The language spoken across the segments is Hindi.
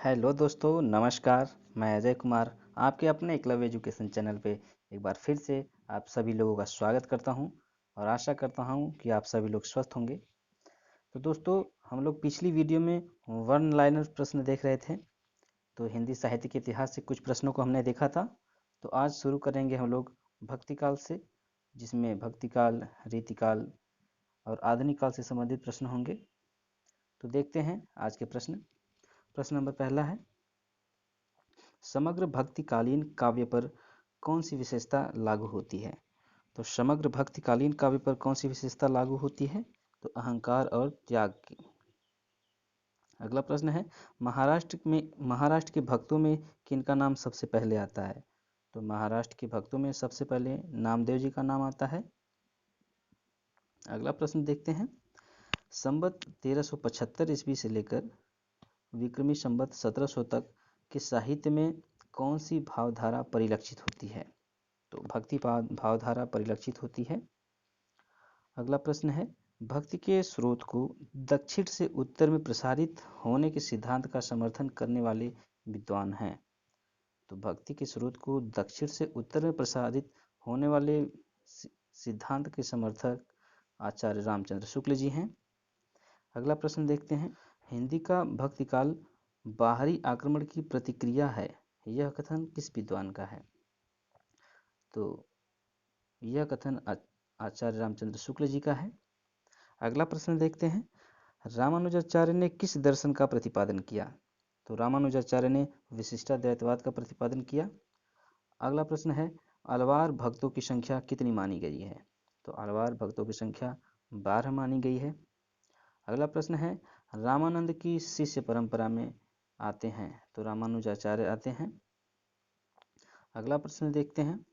हेलो दोस्तों, नमस्कार। मैं अजय कुमार आपके अपने एकलव्य एजुकेशन चैनल पे एक बार फिर से आप सभी लोगों का स्वागत करता हूं और आशा करता हूं कि आप सभी लोग स्वस्थ होंगे। तो दोस्तों, हम लोग पिछली वीडियो में वन लाइनर प्रश्न देख रहे थे। तो हिंदी साहित्य के इतिहास से कुछ प्रश्नों को हमने देखा था। तो आज शुरू करेंगे हम लोग भक्ति काल से, जिसमें भक्ति काल, रीतिकाल और आधुनिक काल से संबंधित प्रश्न होंगे। तो देखते हैं आज के प्रश्न। प्रश्न नंबर पहला है, समग्र भक्तिकालीन काव्य पर कौन सी विशेषता लागू होती है? तो समग्र भक्तिकालीन काव्य पर कौन सी विशेषता लागू होती है? तो अहंकार और त्याग की। अगला प्रश्न है, महाराष्ट्र के भक्तों में किनका नाम सबसे पहले आता है? तो महाराष्ट्र के भक्तों में सबसे पहले नामदेव जी का नाम आता है। अगला प्रश्न देखते हैं, संवत 1375 ईस्वी से लेकर विक्रमी संवत 1700 तक के साहित्य में कौन सी भावधारा परिलक्षित होती है? तो भक्ति भावधारा परिलक्षित होती है। अगला प्रश्न है, भक्ति के स्रोत को दक्षिण से उत्तर में प्रसारित होने के सिद्धांत का समर्थन करने वाले विद्वान हैं? तो भक्ति के स्रोत को दक्षिण से उत्तर में प्रसारित होने वाले सिद्धांत के समर्थक आचार्य रामचंद्र शुक्ल जी हैं। अगला प्रश्न देखते हैं, हिंदी का भक्तिकाल बाहरी आक्रमण की प्रतिक्रिया है, यह कथन किस विद्वान का है? तो यह कथन आचार्य रामचंद्र शुक्ल जी का है। अगला प्रश्न देखते हैं, रामानुजाचार्य ने किस दर्शन का प्रतिपादन किया? तो रामानुजाचार्य ने विशिष्टाद्वैतवाद का प्रतिपादन किया। अगला प्रश्न है, अलवार भक्तों की संख्या कितनी मानी गई है? तो अलवार भक्तों की संख्या 12 मानी गई है। अगला प्रश्न है, रामानंद की शिष्य परंपरा में आते हैं? तो रामानुजाचार्य आते हैं। अगला प्रश्न देखते हैं,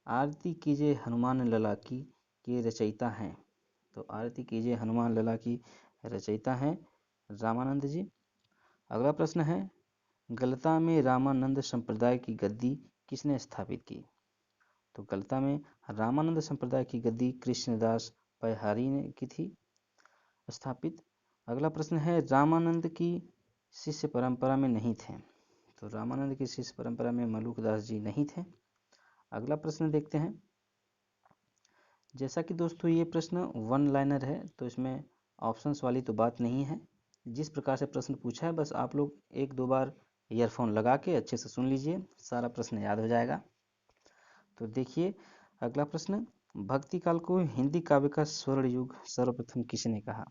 आरती कीजिए हनुमान लला की के रचयिता हैं? तो आरती कीजिए हनुमान लला की रचयिता हैं रामानंद जी। अगला प्रश्न है, गलता में रामानंद संप्रदाय की गद्दी किसने स्थापित की? तो गलता में रामानंद संप्रदाय की गद्दी कृष्णदास पैहारी ने की थी स्थापित। अगला प्रश्न है, रामानंद की शिष्य परंपरा में नहीं थे? तो रामानंद की शिष्य परंपरा में मलुकदास जी नहीं थे। अगला प्रश्न देखते हैं, जैसा कि दोस्तों ये प्रश्न वन लाइनर है, तो इसमें ऑप्शंस वाली तो बात नहीं है। जिस प्रकार से प्रश्न पूछा है, बस आप लोग एक दो बार ईयरफोन लगा के अच्छे से सुन लीजिए, सारा प्रश्न याद हो जाएगा। तो देखिए अगला प्रश्न, भक्ति काल को हिंदी काव्य का स्वर्ण युग सर्वप्रथम किसने कहा?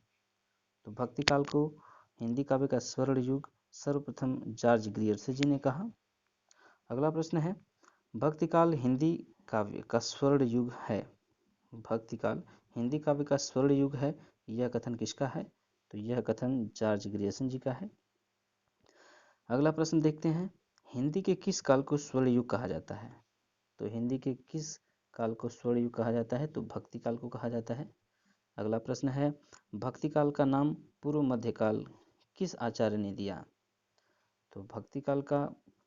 तो भक्ति काल को हिंदी काव्य का स्वर्ण युग सर्वप्रथम जॉर्ज ग्रियर्स जी ने कहा। अगला प्रश्न है, भक्ति काल हिंदी काव्य का स्वर्ण युग है, भक्ति काल हिंदी काव्य का स्वर्ण युग है, यह कथन किसका है? तो यह कथन जॉर्ज ग्रियर्सन जी का है। अगला प्रश्न देखते हैं, हिंदी के किस काल को स्वर्ण युग कहा जाता है? तो हिंदी के किस काल को स्वर्ण युग कहा जाता है? तो भक्ति काल को कहा जाता है। अगला प्रश्न है, भक्ति काल का नाम पूर्व मध्यकाल किस आचार्य ने दिया? तो भक्ति काल का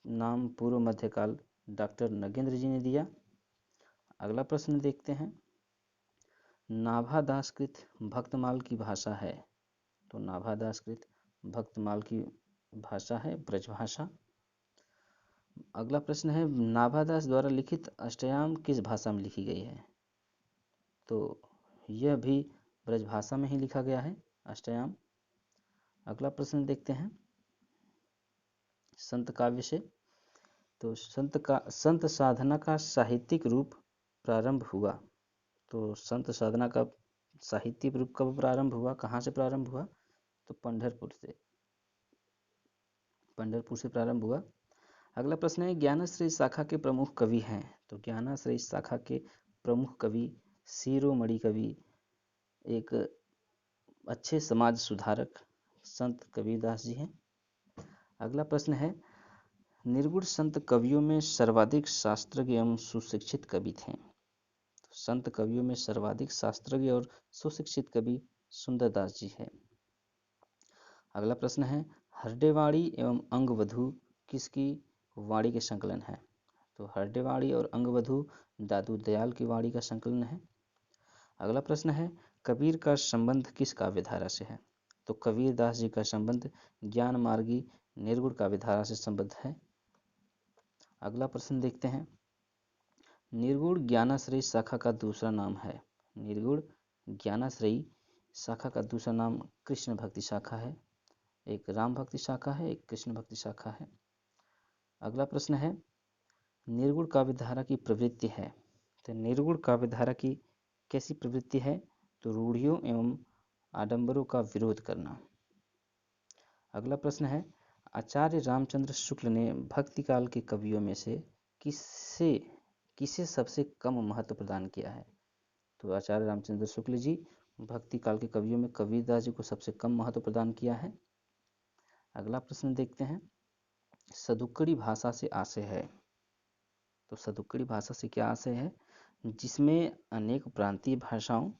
नाम पूर्व मध्यकाल डॉक्टर नगेंद्र जी ने दिया। अगला प्रश्न देखते हैं, नाभादासकृत भक्तमाल की भाषा है? तो नाभादासकृत भक्तमाल की भाषा है ब्रजभाषा। अगला प्रश्न है, नाभादास द्वारा लिखित अष्टयाम किस भाषा में लिखी गई है? तो यह भी ब्रजभाषा में ही लिखा गया है अष्टयाम। अगला प्रश्न देखते हैं संत काव्य से। तो संत साधना का साहित्यिक रूप प्रारंभ हुआ? तो संत साधना का साहित्यिक रूप कब प्रारंभ हुआ, कहाँ से प्रारंभ हुआ? तो पंढरपुर से प्रारंभ हुआ। अगला प्रश्न है, ज्ञानाश्रय शाखा के प्रमुख कवि हैं? तो ज्ञानाश्रय शाखा के प्रमुख कवि शिरोमणि कवि, एक अच्छे समाज सुधारक संत कबीरदास जी हैं। अगला प्रश्न है, निर्गुण संत कवियों में सर्वाधिक शास्त्रज्ञ एवं सुशिक्षित कवि थे? तो संत कवियों में सर्वाधिक शास्त्रज्ञ और सुशिक्षित कवि सुंदरदास जी हैं। अगला प्रश्न है, हरडेवाणी एवं अंगवधु किसकी वाणी के संकलन है? तो हरडेवाणी और अंगवधु दादू दयाल की वाणी का संकलन है। अगला प्रश्न है, कबीर का संबंध किस काव्यधारा से है? तो कबीरदास जी का संबंध ज्ञान मार्गी निर्गुण काव्यधारा से संबद्ध है। अगला प्रश्न देखते हैं, निर्गुण ज्ञानाश्रयी शाखा का दूसरा नाम है। निर्गुण ज्ञानाश्रयी शाखा का दूसरा नाम कृष्ण भक्ति शाखा है। एक राम भक्ति शाखा है, एक कृष्ण भक्ति शाखा है। अगला प्रश्न है, निर्गुण काव्यधारा की प्रवृत्ति है। तो निर्गुण काव्यधारा की कैसी प्रवृत्ति है? तो रूढ़ियों एवं आडंबरों का विरोध करना। अगला प्रश्न है, आचार्य रामचंद्र शुक्ल ने भक्ति काल के कवियों में से किसे सबसे कम महत्व प्रदान किया है? तो आचार्य रामचंद्र शुक्ल जी भक्ति काल के कवियों में कबीरदास जी को सबसे कम महत्व प्रदान किया है। अगला प्रश्न देखते हैं, सदुक्कड़ी भाषा से आशय है। तो सदुक्कड़ी भाषा से क्या आशय है? जिसमें अनेक प्रांतीय भाषाओं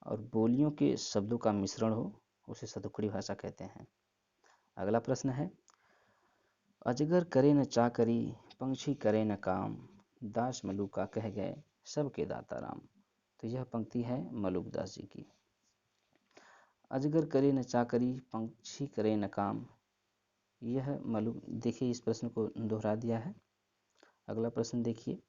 और बोलियों के शब्दों का मिश्रण हो, उसे सदुक्कड़ी भाषा कहते हैं। अगला प्रश्न है, अजगर करे न चाकरी, पंछी करे न काम, दास मलुका कह गए सबके दाता राम। तो यह पंक्ति है मलुकदास जी की। अजगर करे न चाकरी, पंछी करे न काम, यह मलुक, देखिए इस प्रश्न को दोहरा दिया है। अगला प्रश्न देखिए,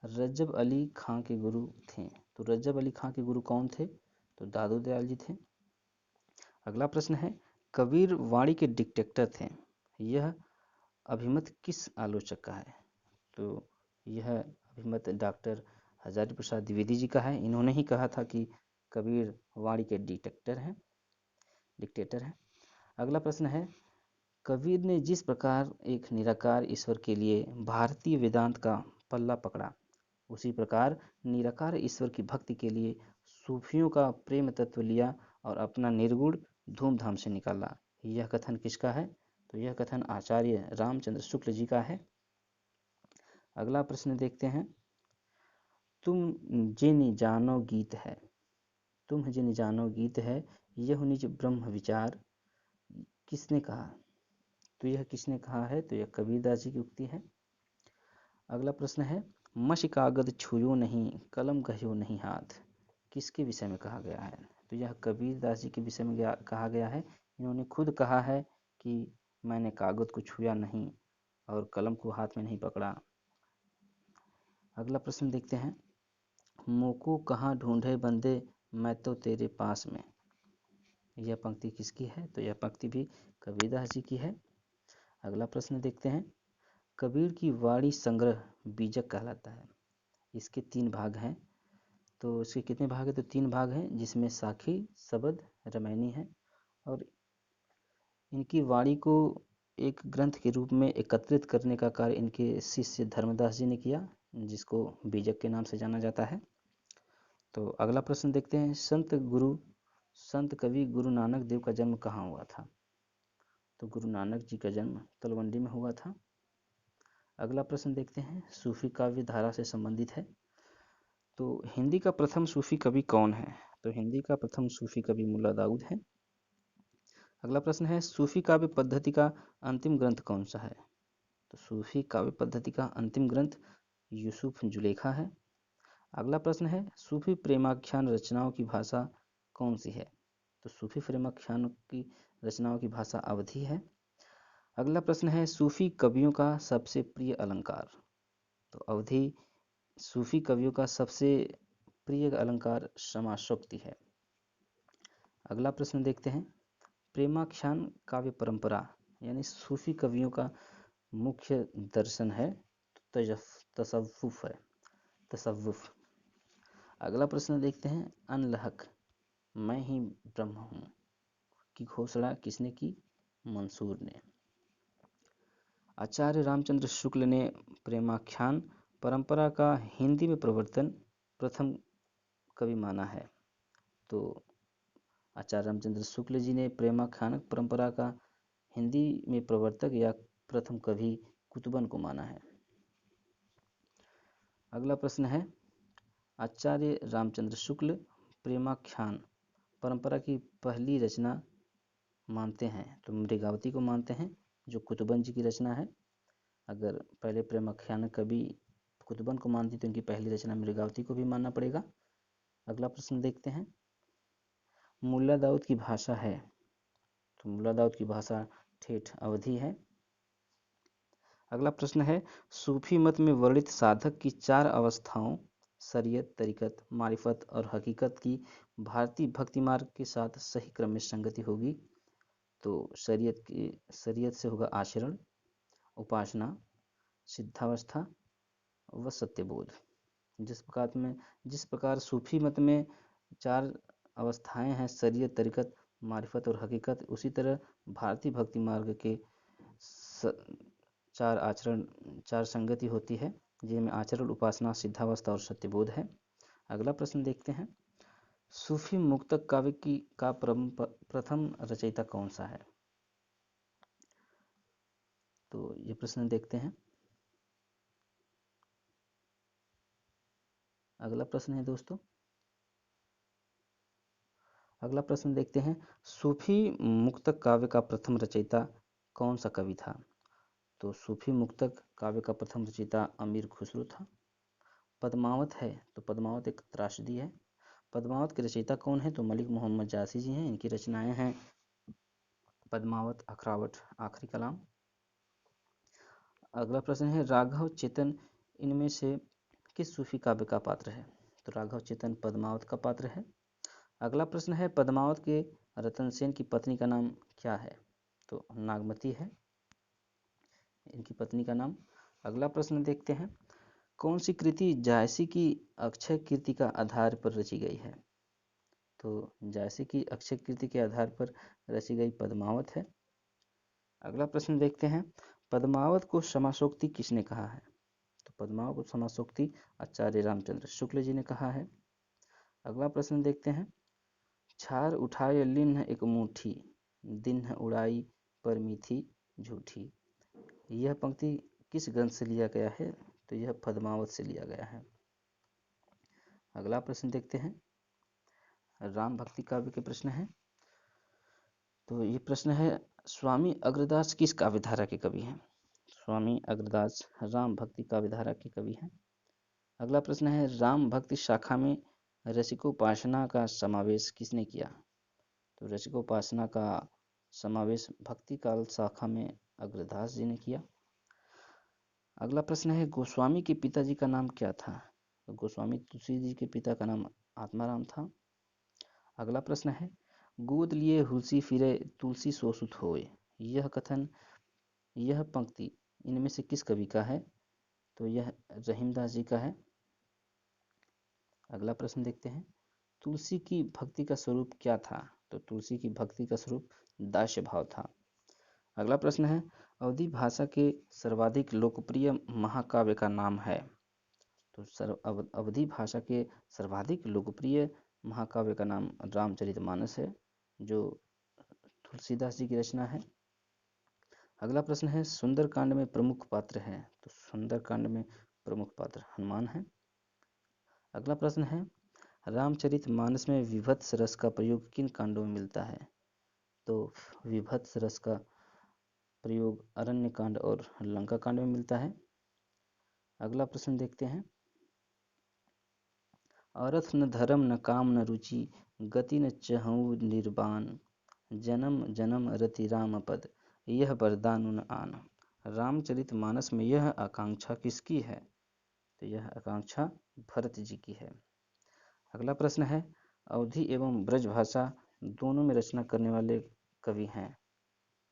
रज्जब अली खां के गुरु थे। तो रज्जब अली खां के गुरु कौन थे? तो दादू दयाल जी थे। अगला प्रश्न है, कबीर वाणी के डिक्टेटर थे, यह अभिमत किस आलोचक का है? तो यह अभिमत डॉक्टर हजारी प्रसाद द्विवेदी जी का है। इन्होंने ही कहा था कि कबीर वाणी के डिक्टेटर हैं। अगला प्रश्न है, कबीर ने जिस प्रकार एक निराकार ईश्वर के लिए भारतीय वेदांत का पल्ला पकड़ा, उसी प्रकार निराकार ईश्वर की भक्ति के लिए सूफियों का प्रेम तत्व लिया और अपना निर्गुण धूमधाम से निकाला। यह कथन किसका है? तो यह कथन आचार्य रामचंद्र शुक्ल जी का है। अगला प्रश्न देखते हैं, तुम जिन जानो गीत है। तुम जिन जानो गीत है, यह निज ब्रह्म विचार किसने कहा? तो यह किसने कहा है? तो यह कबीरदास जी की उक्ति है। अगला प्रश्न है, मश कागद छुयो नहीं, कलम कहियो नहीं हाथ, किसके विषय में कहा गया है? तो यह कबीरदास जी के विषय में कहा गया है। इन्होंने खुद कहा है कि मैंने कागज को छुआ नहीं और कलम को हाथ में नहीं पकड़ा। अगला प्रश्न देखते हैं, मोको कहाँ ढूंढे बंदे, मैं तो तेरे पास में, यह पंक्ति किसकी है? तो यह पंक्ति भी कबीरदास जी की है। अगला प्रश्न देखते हैं, कबीर की वाणी संग्रह बीजक कहलाता है। इसके 3 भाग हैं। तो इसके कितने भाग हैं? तो 3 भाग हैं, जिसमें साखी, शबद, रमैनी है। और इनकी वाणी को एक ग्रंथ के रूप में एकत्रित करने का कार्य इनके शिष्य धर्मदास जी ने किया, जिसको बीजक के नाम से जाना जाता है। तो अगला प्रश्न देखते हैं, संत कवि गुरु नानक देव का जन्म कहाँ हुआ था? तो गुरु नानक जी का जन्म तलवंडी में हुआ था। अगला प्रश्न देखते हैं, सूफी काव्य धारा से संबंधित है। तो हिंदी का प्रथम सूफी कवि कौन है? तो हिंदी का प्रथम सूफी कवि मुल्ला दाऊद है। अगला प्रश्न है, सूफी काव्य पद्धति का अंतिम ग्रंथ कौन सा है? तो सूफी काव्य पद्धति का अंतिम ग्रंथ यूसुफ जुलेखा है। अगला प्रश्न है, सूफी प्रेमाख्यान रचनाओं की भाषा कौन सी है? तो सूफी प्रेमाख्यान की रचनाओं की भाषा अवधी है। अगला प्रश्न है, सूफी कवियों का सबसे प्रिय अलंकार? तो अवधी सूफी कवियों का सबसे प्रिय अलंकार समासोक्ति है। अगला प्रश्न देखते हैं, प्रेमाख्यान काव्य परंपरा यानी सूफी कवियों का मुख्य दर्शन है तसव्वुफ है, तसव्वुफ। अगला प्रश्न देखते हैं, अनलहक मैं ही ब्रह्म हूँ की घोषणा किसने की? मंसूर ने। आचार्य रामचंद्र शुक्ल ने प्रेमाख्यान परंपरा का हिंदी में प्रवर्तन प्रथम कवि माना है। तो आचार्य रामचंद्र शुक्ल जी ने प्रेमाख्यान परंपरा का हिंदी में प्रवर्तक या प्रथम कवि कुतुबन को माना है। अगला प्रश्न है, आचार्य रामचंद्र शुक्ल प्रेमाख्यान परंपरा की पहली रचना मानते हैं तो मृगावती को मानते हैं, जो कुतुबन जी की रचना है। अगर पहले प्रेमाख्यान कवि कुतुबन को मानती तो इनकी पहली रचना मृगावती को भी मानना पड़ेगा। अगला प्रश्न देखते हैं, मुल्ला दाऊद की भाषा है। तो मुल्ला दाऊद की भाषा ठेठ अवधि है। अगला प्रश्न है, सूफी मत में वर्णित साधक की 4 अवस्थाओं शरीयत, तरीकत, मारिफत और हकीकत की भारतीय भक्ति मार्ग के साथ सही क्रम में संगति होगी। तो शरीयत से होगा आचरण, उपासना, सिद्धावस्था व सत्यबोध। जिस प्रकार सूफी मत में 4 अवस्थाएं हैं, शरीयत, तरीकत, मारिफत और हकीकत, उसी तरह भारतीय भक्ति मार्ग के 4 संगति होती है, जिनमें आचरण, उपासना, सिद्धावस्था और सत्यबोध है। अगला प्रश्न देखते हैं, सूफी मुक्तक काव्य का प्रथम रचयिता कौन सा है? तो ये प्रश्न देखते हैं। अगला प्रश्न है दोस्तों, अगला प्रश्न देखते हैं, सूफी मुक्तक काव्य का प्रथम रचयिता कौन सा कवि था? तो सूफी मुक्तक काव्य का प्रथम रचयिता अमीर खुसरो था। पद्मावत है, तो पद्मावत एक त्रासदी है। पद्मावत के रचयिता कौन है? तो मलिक मोहम्मद जासी जी हैं। इनकी रचनाएं हैं पद्मावत, अखरावट, आखिरी कलाम। अगला प्रश्न है, राघव चेतन इनमें से किस सूफी काव्य का पात्र है? तो राघव चेतन पद्मावत का पात्र है। अगला प्रश्न है, पद्मावत के रतन सेन की पत्नी का नाम क्या है? तो नागमती है इनकी पत्नी का नाम। अगला प्रश्न देखते हैं, कौन सी कृति जायसी की अक्षय कीर्ति का आधार पर रची गई है? तो जायसी की अक्षय कीर्ति के आधार पर रची गई पद्मावत है। अगला प्रश्न देखते हैं, पद्मावत को समासोक्ति किसने कहा है? तो पद्मावत को समासोक्ति आचार्य रामचंद्र शुक्ल जी ने कहा है। अगला प्रश्न देखते हैं, छार उठाए लिन्ह एक मुट्ठी, दिन उड़ाई पर मीठी झूठी। यह पंक्ति किस ग्रंथ से लिया गया है? तो यह पद्मावत से लिया गया है। अगला प्रश्न देखते हैं, राम भक्ति काव्य के प्रश्न है। तो ये प्रश्न है, स्वामी अग्रदास किस काव्यधारा के कवि हैं? स्वामी अग्रदास राम भक्ति काव्यधारा के कवि हैं। अगला प्रश्न है, राम भक्ति शाखा में रसिकोपासना का समावेश किसने किया? तो रसिकोपासना का समावेश भक्ति काल शाखा में अग्रदास जी ने किया। अगला प्रश्न है, गोस्वामी के पिताजी का नाम क्या था? तो गोस्वामी तुलसी जी के पिता का नाम आत्माराम था। अगला प्रश्न है, गोद लिए हुलसी फिरे तुलसी सोसुत होए। यह कथन, यह पंक्ति इनमें से किस कवि का है? तो यह रहीमदास जी का है। अगला प्रश्न देखते हैं, तुलसी की भक्ति का स्वरूप क्या था? तो तुलसी की भक्ति का स्वरूप दास्य भाव था। अगला प्रश्न है, अवधी भाषा के सर्वाधिक लोकप्रिय महाकाव्य का नाम है? तो अवधी भाषा के सर्वाधिक लोकप्रिय महाकाव्य का नाम रामचरितमानस है, जो तुलसीदास जी की रचना है। अगला प्रश्न है, सुंदरकांड में प्रमुख पात्र है? तो सुंदरकांड में प्रमुख पात्र हनुमान है। अगला प्रश्न है, रामचरितमानस में विभत्स रस का प्रयोग किन कांडों में मिलता है? तो विभत्स रस का प्रयोग अरण्य कांड और लंका कांड में मिलता है। अगला प्रश्न देखते हैं, अर्थ न धर्म न काम न रुचि, गति न चहु निर्बाण, जन्म जन्म रति राम पद, यह वरदान न आन। रामचरितमानस में यह आकांक्षा किसकी है? तो यह आकांक्षा भरत जी की है। अगला प्रश्न है, अवधी एवं ब्रज भाषा दोनों में रचना करने वाले कवि हैं?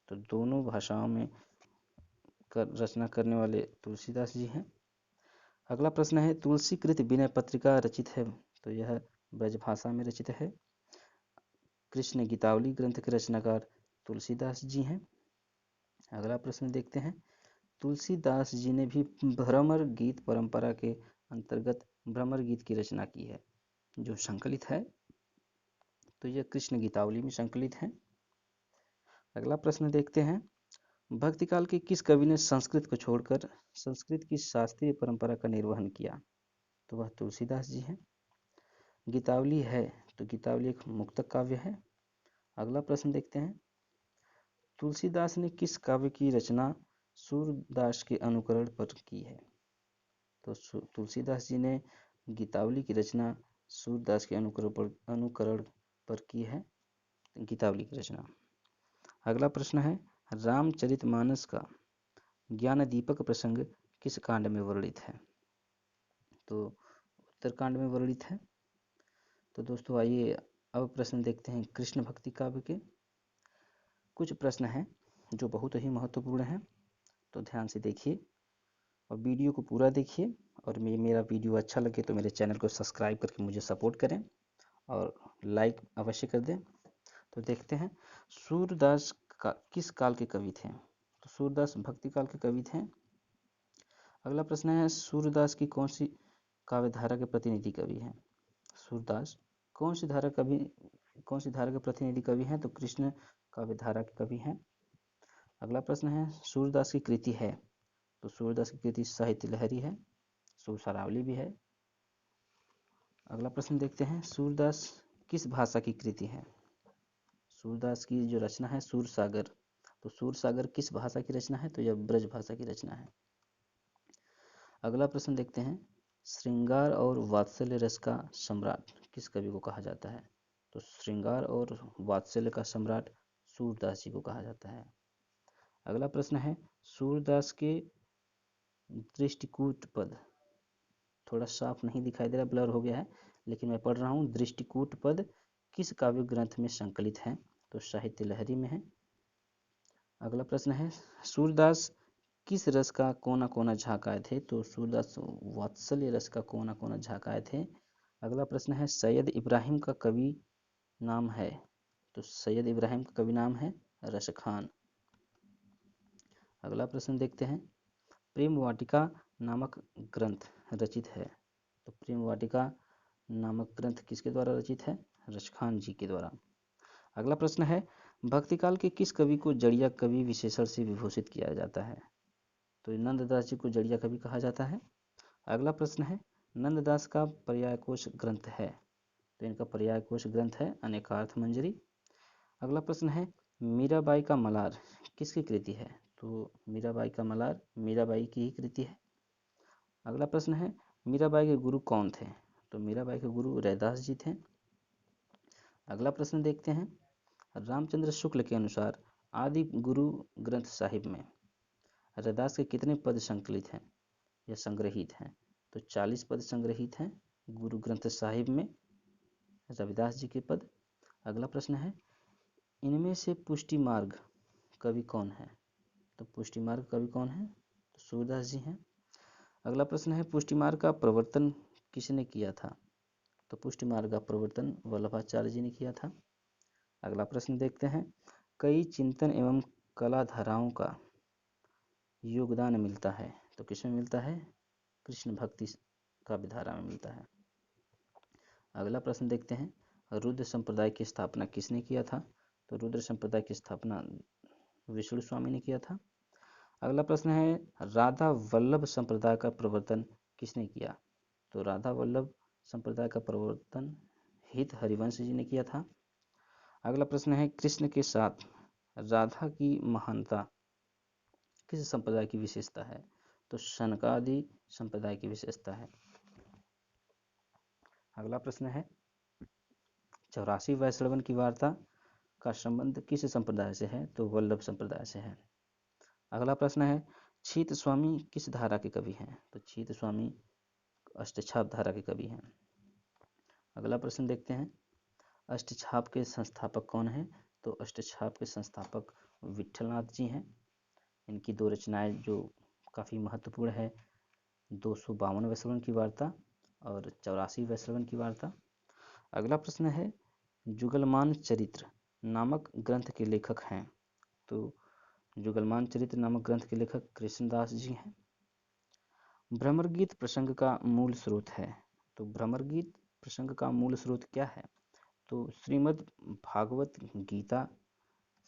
तो दोनों भाषाओं में रचना करने वाले तुलसीदास जी हैं। अगला प्रश्न है, तुलसीकृत विनय पत्रिका रचित है? तो यह ब्रजभाषा में रचित है। कृष्ण गीतावली ग्रंथ के रचनाकार तुलसीदास जी हैं। अगला प्रश्न देखते हैं, तुलसीदास जी ने भी भ्रमर गीत परंपरा के अंतर्गत भ्रमर गीत की रचना की है, जो संकलित है। तो यह कृष्ण गीतावली में संकलित है। अगला प्रश्न देखते हैं, भक्तिकाल के किस कवि ने संस्कृत को छोड़कर संस्कृत की शास्त्रीय परंपरा का निर्वहन किया? तो वह तुलसीदास जी हैं। गीतावली है, तो गीतावली एक मुक्तक काव्य है। अगला प्रश्न देखते हैं, तुलसीदास ने किस काव्य की रचना सूरदास के अनुकरण पर की है? तो तुलसीदास जी ने गीतावली की रचना सूरदास के अनुकरण पर की है, गीतावली की रचना। अगला प्रश्न है, रामचरितमानस का ज्ञान दीपक प्रसंग किस कांड में वर्णित है? तो उत्तरकांड में वर्णित है। तो दोस्तों आइए अब प्रश्न देखते हैं कृष्ण भक्ति काव्य के। कुछ प्रश्न हैं जो बहुत ही महत्वपूर्ण हैं, तो ध्यान से देखिए और वीडियो को पूरा देखिए। और मेरा वीडियो अच्छा लगे तो मेरे चैनल को सब्सक्राइब करके मुझे सपोर्ट करें और लाइक अवश्य कर दें। तो देखते हैं, सूरदास का किस काल के कवि थे? तो सूरदास भक्ति काल के कवि थे। अगला प्रश्न है, सूरदास की कौन सी काव्य धारा के प्रतिनिधि कवि हैं? सूरदास कौन सी धारा के प्रतिनिधि कवि हैं? तो कृष्ण काव्य धारा के कवि हैं। अगला प्रश्न है, सूरदास की कृति है? तो सूरदास की कृति साहित्य लहरी है, सुरसरावली भी है। अगला प्रश्न देखते हैं, सूरदास किस भाषा की कृति है? सूरदास की जो रचना है सूरसागर, तो सूरसागर किस भाषा की रचना है? तो यह ब्रज भाषा की रचना है। अगला प्रश्न देखते हैं, श्रृंगार और वात्सल्य रस का सम्राट किस कवि को कहा जाता है? तो श्रृंगार और वात्सल्य का सम्राट सूरदास जी को कहा जाता है। अगला प्रश्न है, सूरदास के दृष्टिकूट पद, थोड़ा साफ नहीं दिखाई दे रहा, ब्लर हो गया है, लेकिन मैं पढ़ रहा हूँ। दृष्टिकूट पद किस काव्य ग्रंथ में संकलित है? तो साहित्य लहरी में है। अगला प्रश्न है, सूरदास किस रस का कोना कोना झाँकाए थे? तो सूरदास वात्सल्य रस का कोना कोना झाँकाए थे। अगला प्रश्न है, सैयद इब्राहिम का कवि नाम है? तो सैयद इब्राहिम का कवि नाम है रसखान। अगला प्रश्न देखते हैं, प्रेम वाटिका नामक ग्रंथ रचित है? तो प्रेम वाटिका नामक ग्रंथ किसके द्वारा रचित है? रसखान जी के द्वारा। अगला प्रश्न है, भक्तिकाल के किस कवि को जड़िया कवि विशेषण से विभूषित किया जाता है? तो नंददास जी को जड़िया कवि कहा जाता है। अगला प्रश्न है, नंददास का पर्यायकोश ग्रंथ है? तो इनका पर्यायकोश ग्रंथ है अनेकार्थ मंजरी। अगला प्रश्न है, मीराबाई का मलार किसकी कृति है? तो मीराबाई का मलार मीराबाई की ही कृति है। अगला प्रश्न है, मीराबाई के गुरु कौन थे? तो मीराबाई के गुरु रैदास जी थे। अगला प्रश्न देखते हैं, रामचंद्र शुक्ल के अनुसार आदि गुरु ग्रंथ साहिब में रैदास के कितने पद संकलित हैं या संग्रहित हैं? तो 40 पद संग्रहित हैं गुरु ग्रंथ साहिब में, रविदास जी के पद। अगला प्रश्न है, इनमें से पुष्टि मार्ग कवि कौन है? तो पुष्टि मार्ग कवि कौन है? तो सूरदास जी हैं। अगला प्रश्न है, पुष्टि मार्ग का प्रवर्तन किसने किया था? तो पुष्टि मार्ग का प्रवर्तन वल्लभाचार्य जी ने किया था। अगला प्रश्न देखते हैं, कई चिंतन एवं कला धाराओं का योगदान मिलता है? तो किसमें मिलता है? कृष्ण भक्ति का विधारा में मिलता है। अगला प्रश्न देखते हैं, रुद्र संप्रदाय की स्थापना किसने किया था? तो रुद्र संप्रदाय की स्थापना विष्णु स्वामी ने किया था। अगला प्रश्न है, राधा वल्लभ संप्रदाय का प्रवर्तन किसने किया? तो राधा वल्लभ संप्रदाय का प्रवर्तन हित हरिवंश जी ने किया था। अगला प्रश्न है, कृष्ण के साथ राधा की महानता किस संप्रदाय की विशेषता है? तो सनकादि संप्रदाय की विशेषता है। अगला प्रश्न है, 84 वैष्णवन की वार्ता का संबंध किस संप्रदाय से है? तो वल्लभ संप्रदाय से है। अगला प्रश्न है, छीत स्वामी किस धारा के कवि हैं? तो छीत स्वामी अष्टछाप धारा के कवि हैं। अगला प्रश्न देखते हैं, अष्टछाप के संस्थापक कौन हैं? तो अष्टछाप के संस्थापक विट्ठलनाथ जी हैं। इनकी दो रचनाएं जो काफ़ी महत्वपूर्ण है, 252 वैष्णवन की वार्ता और 84 वैष्णवन की वार्ता। अगला प्रश्न है, जुगलमान चरित्र नामक ग्रंथ के लेखक हैं? तो जुगलमान चरित्र नामक ग्रंथ के लेखक कृष्णदास जी हैं। भ्रमर गीत प्रसंग का मूल स्रोत है? तो भ्रमर गीत प्रसंग का मूल स्रोत क्या है? तो श्रीमद् भागवत गीता,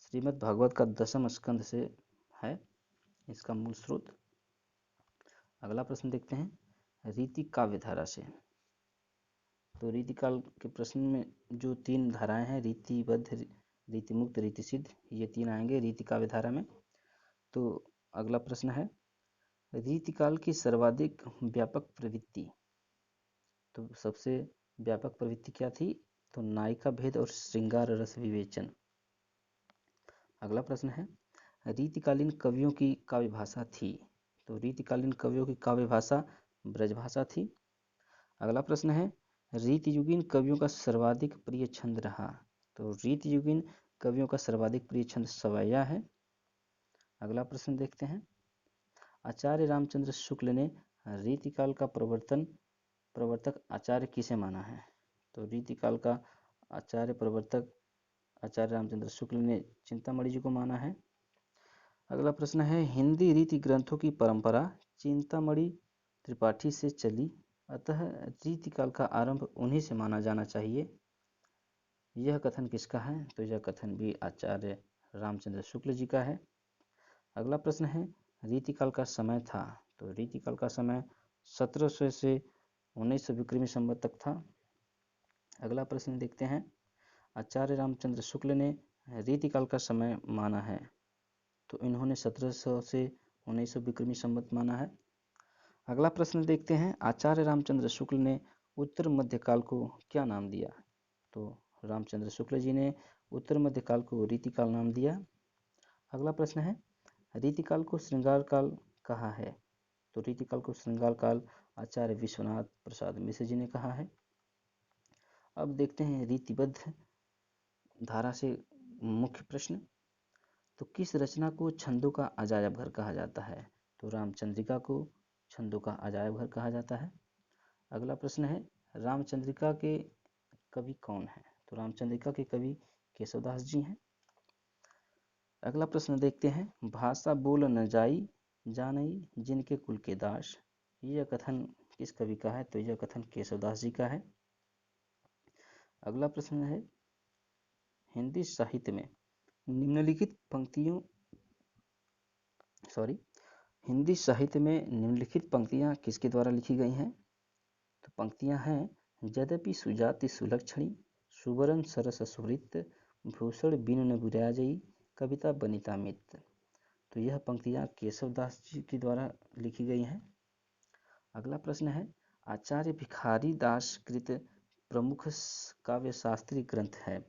श्रीमद् भागवत का 10वें स्कंध से है इसका मूल स्रोत। अगला प्रश्न देखते हैं, रीति काव्य धारा से। तो रीति काल के प्रश्न में जो 3 धाराएं हैं, रीतिबद्ध, रीतिमुक्त, रीतिसिद्ध, ये 3 आएंगे रीति काव्य धारा में। तो अगला प्रश्न है, रीतिकाल की सर्वाधिक व्यापक प्रवृत्ति, तो सबसे व्यापक प्रवृत्ति क्या थी? तो नायिका भेद और श्रृंगार रस विवेचन। अगला प्रश्न है, रीतिकालीन कवियों की काव्य भाषा थी? तो रीतिकालीन कवियों की काव्य भाषा ब्रजभाषा थी। अगला प्रश्न है, रीतियुगीन कवियों का सर्वाधिक प्रिय छंद रहा? तो रीतियुगीन कवियों का सर्वाधिक प्रिय छंद सवैया है। अगला प्रश्न देखते हैं, आचार्य रामचंद्र शुक्ल ने रीतिकाल का प्रवर्तक आचार्य किसे माना है? तो रीतिकाल का आचार्य प्रवर्तक आचार्य रामचंद्र शुक्ल ने चिंतामणि जी को माना है। अगला प्रश्न है, हिंदी रीति ग्रंथों की परंपरा चिंतामणि त्रिपाठी से चली, अतः रीतिकाल का आरंभ उन्हीं से माना जाना चाहिए। यह कथन किसका है? तो यह कथन भी आचार्य रामचंद्र शुक्ल जी का है। अगला प्रश्न है, रीतिकाल का समय था? तो रीतिकाल का समय 1700 से 1900 विक्रमी संवत तक था। अगला प्रश्न देखते हैं, आचार्य रामचंद्र शुक्ल ने रीतिकाल का समय माना है, तो इन्होंने 1700 से 1900 विक्रमी संवत माना है। अगला प्रश्न देखते हैं, आचार्य रामचंद्र शुक्ल ने उत्तर मध्यकाल को क्या नाम दिया? तो रामचंद्र शुक्ल जी ने उत्तर मध्यकाल को रीतिकाल नाम दिया। अगला प्रश्न है, रीतिकाल को श्रृंगार काल कहा है? तो रीतिकाल को श्रृंगार काल आचार्य विश्वनाथ प्रसाद मिश्र जी ने कहा है। अब देखते हैं रीतिबद्ध धारा से मुख्य प्रश्न। तो किस रचना को छंदों का अजायब घर कहा जाता है? तो रामचंद्रिका को छंदों का अजायब घर कहा जाता है। अगला प्रश्न है, रामचंद्रिका के कवि कौन है? तो रामचंद्रिका के कवि केशवदास जी हैं। अगला प्रश्न देखते हैं, भाषा बोल न जाई जानई जिनके कुल के दास, यह कथन किस कवि का है? तो यह कथन केशवदास जी का है। अगला प्रश्न है, हिंदी साहित्य में निम्नलिखित पंक्तियां किसके द्वारा लिखी गई हैं? तो पंक्तियां हैं, यद्यपि सुजाति सुलक्षणी सुवरन सरस सुहृत भूषण बिनु न विराजई कविता बनिता मित। तो यह पंक्तियां केशवदास जी के द्वारा लिखी गई हैं। अगला प्रश्न है, आचार्य भिखारी दास कृत प्रमुख काव्य शास्त्रीय ग्रंथ है?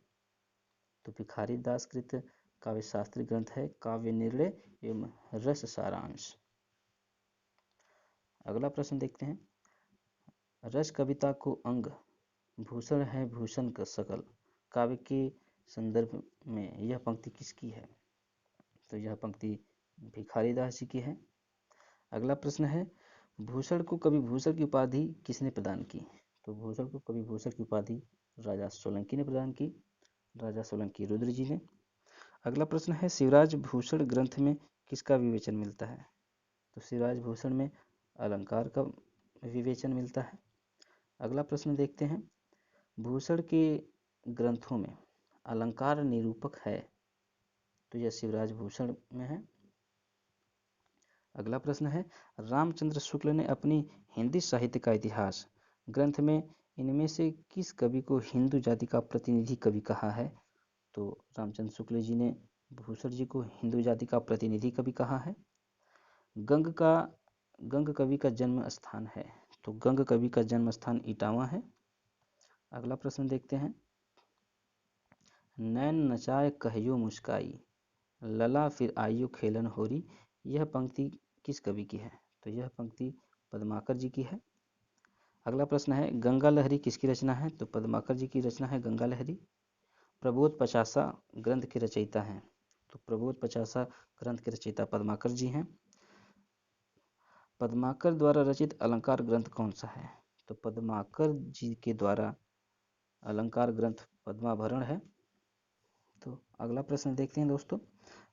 तो भिखारी दास कृत काव्य शास्त्रीय ग्रंथ है काव्य निर्णय एवं रस सारांश। अगला प्रश्न देखते हैं, रस कविता को अंग भूषण है भूषण का सकल काव्य के संदर्भ में यह पंक्ति किसकी है? तो यह पंक्ति भिखारी दास जी की है। अगला प्रश्न है, भूषण को कवि भूषण की उपाधि किसने प्रदान की? तो भूषण को कवि भूषण की उपाधि राजा सोलंकी ने प्रदान की, राजा सोलंकी रुद्र जी ने। अगला प्रश्न है, शिवराज भूषण ग्रंथ में किसका विवेचन मिलता है? तो शिवराज भूषण में अलंकार का विवेचन मिलता है। अगला प्रश्न देखते हैं, भूषण के ग्रंथों में अलंकार निरूपक है? तो यह शिवराज भूषण में है। अगला प्रश्न है, रामचंद्र शुक्ल ने अपनी हिंदी साहित्य का इतिहास ग्रंथ में इनमें से किस कवि को हिंदू जाति का प्रतिनिधि कवि कहा है? तो रामचंद्र शुक्ल जी ने भूषण जी को हिंदू जाति का प्रतिनिधि कवि कहा है। गंग कवि का जन्म स्थान है? तो गंग कवि का जन्म स्थान इटावा है। अगला प्रश्न देखते हैं, नैन नचाए कहियो मुस्काई लला फिर आइयो खेलन होरी, यह पंक्ति किस कवि की है? तो यह पंक्ति पद्माकर जी की है। अगला प्रश्न है, गंगा लहरी किसकी रचना है? तो पद्माकर जी की रचना है गंगा लहरी। प्रबोध पचासा ग्रंथ के रचयिता हैं? तो प्रबोध पचासा ग्रंथ के रचयिता पद्माकर जी हैं। पद्माकर द्वारा रचित अलंकार ग्रंथ कौन सा है? तो पद्माकर जी के द्वारा अलंकार ग्रंथ पद्माभरण है। तो अगला प्रश्न देखते हैं दोस्तों,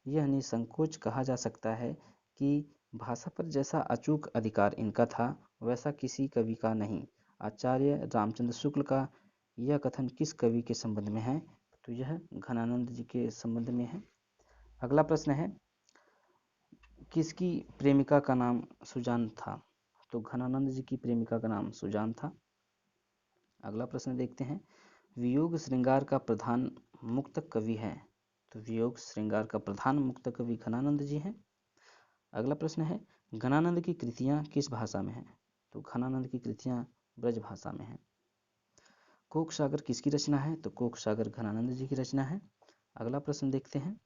यह निसंकोच कहा जा सकता है कि भाषा पर जैसा अचूक अधिकार इनका था वैसा किसी कवि का नहीं। आचार्य रामचंद्र शुक्ल का यह कथन किस कवि के संबंध में है? तो यह घनानंद जी के संबंध में है। अगला प्रश्न है, किसकी प्रेमिका का नाम सुजान था? तो घनानंद जी की प्रेमिका का नाम सुजान था। अगला प्रश्न देखते हैं, वियोग श्रृंगार का प्रधान मुक्तक कवि है? तो वियोग श्रृंगार का प्रधान मुक्तक कवि घनानंद जी हैं। अगला प्रश्न है, घनानंद की कृतियां किस भाषा में हैं? तो घनानंद की कृतियां ब्रज भाषा में हैं। कोक सागर किसकी रचना है? तो कोक सागर घनानंद जी की रचना है। अगला प्रश्न देखते हैं,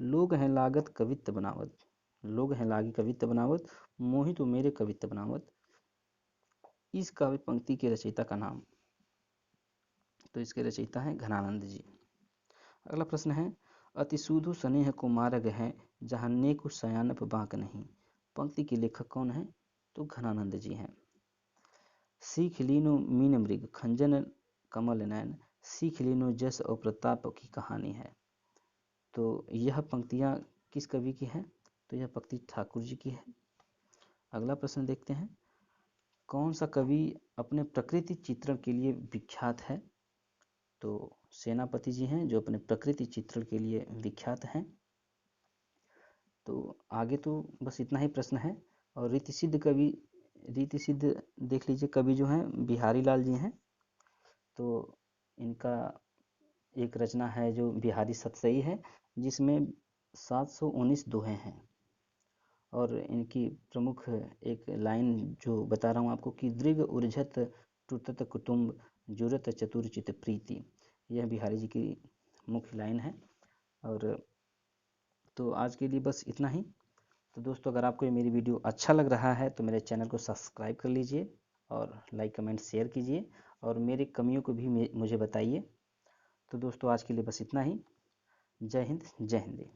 लोग हैं लागत कवित्त बनावत, लोग हैं लागी कवित्त बनावत, मोहि तो मेरे कवित्त बनावत। इस काव्य पंक्ति के रचयिता का नाम, तो इसके रचयिता हैं घनानंद जी। अगला प्रश्न है, अति सूधु स्नेह को मार्ग है, जहाँ नेकु सयानप बांक नहीं। पंक्ति के लेखक कौन है? तो घनानंद जी हैं। सीख लीनो मीन मृग खंजन कमल नयन, सीख लीनो जस और प्रताप की कहानी है। तो यह पंक्तियाँ किस कवि की हैं? तो यह पंक्ति ठाकुर जी की है। अगला प्रश्न देखते हैं, कौन सा कवि अपने प्रकृति चित्रण के लिए विख्यात है? तो सेनापति जी हैं जो अपने प्रकृति चित्रण के लिए विख्यात हैं। तो आगे तो बस इतना ही प्रश्न है। और रीतिसिद्ध कवि, रीतिसिद्ध देख लीजिए, कवि जो हैं बिहारी लाल जी हैं। तो इनका एक रचना है जो बिहारी सतसई है, जिसमें 719 दोहे हैं। और इनकी प्रमुख एक लाइन जो बता रहा हूँ आपको कि दृग उर्झत टूटत कुटुम्ब जुरत चतुरचित प्रीति, यह बिहारी जी की मुख्य लाइन है। और तो आज के लिए बस इतना ही। तो दोस्तों, अगर आपको ये मेरी वीडियो अच्छा लग रहा है तो मेरे चैनल को सब्सक्राइब कर लीजिए और लाइक कमेंट शेयर कीजिए और मेरी कमियों को भी मुझे बताइए। तो दोस्तों, आज के लिए बस इतना ही। जय हिंद, जय हिंद।